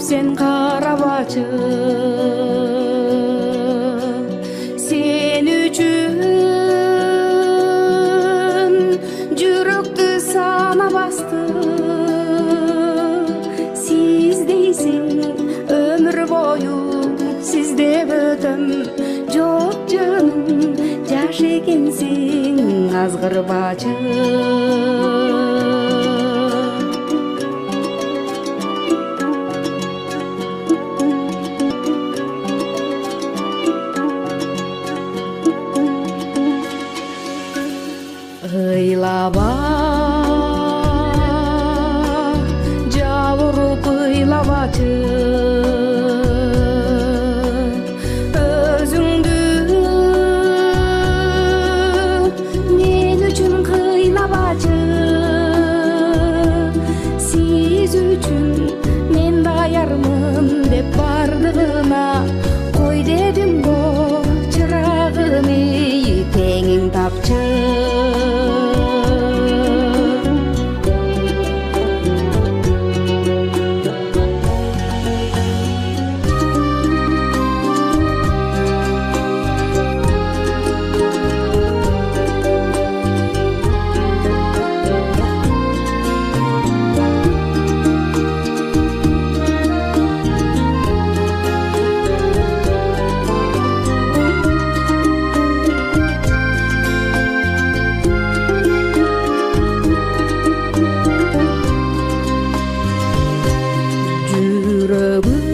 sen karabacı sen üçün жүрөктү sana bastı siz deysin ömür boyu sizde ötüm жок жаным жаш экенсиң азгырбачы ыйлаба жабырып ыйлабачы өзүңдү мен үчүн кыйлабачы сиз үчүн мен даярмын деп бардыгына кой дедим го чырагым эй теңиң тапчы жүрөгүм